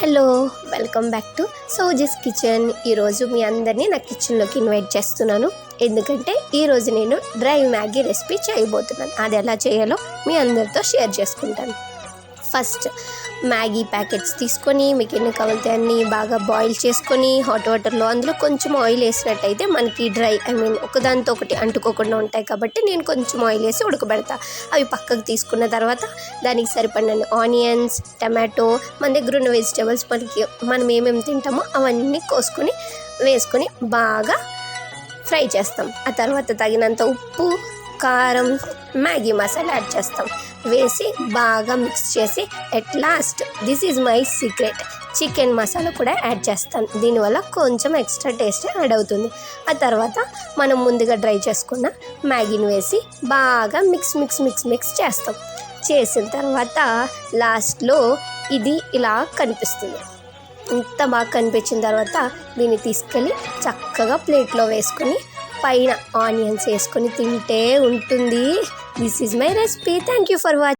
Hello, welcome back to సోజీస్ kitchen. ఈరోజు మీ అందరినీ నా కిచెన్లోకి ఇన్వైట్ చేస్తున్నాను. ఎందుకంటే ఈరోజు నేను డ్రై మ్యాగీ రెసిపీ చేయబోతున్నాను. అది ఎలా చేయాలో మీ అందరితో షేర్ చేసుకుంటాను. ఫస్ట్ మ్యాగీ ప్యాకెట్స్ తీసుకొని మీకు ఎన్ని కావాలితే అన్నీ బాగా బాయిల్ చేసుకొని హాట్ వాటర్లో అందులో కొంచెం ఆయిల్ వేసినట్టయితే మనకి ఒకదానితో ఒకటి అంటుకోకుండా ఉంటాయి. కాబట్టి నేను కొంచెం ఆయిల్ వేసి ఉడకబెడతా. అవి పక్కకు తీసుకున్న తర్వాత దానికి సరిపడిన ఆనియన్స్, టమాటో, మన దగ్గర ఉన్న వెజిటేబుల్స్ మనం ఏమేమి తింటామో అవన్నీ వేసుకొని బాగా ఫ్రై చేస్తాం. ఆ తర్వాత తగినంత ఉప్పు, కారం, మ్యాగీ మసాలా యాడ్ చేస్తాం. వేసి బాగా మిక్స్ చేసి at last this is my secret, chicken masala కూడా యాడ్ చేస్తాను. దీనివల్ల కొంచెం ఎక్స్ట్రా టేస్ట్ యాడ్ అవుతుంది. ఆ తర్వాత మనం ముందుగా డ్రై చేసుకున్న మ్యాగీని వేసి బాగా మిక్స్ చేస్తాం. చేసిన తర్వాత లాస్ట్లో ఇది ఇలా కనిపిస్తుంది. ఇంత బాగా కనిపించిన తర్వాత దీన్ని తీసుకెళ్ళి చక్కగా ప్లేట్లో వేసుకొని పైన ఆనియన్స్ వేసుకొని తింటే ఉంటుంది. This is my recipe. Thank you for watching.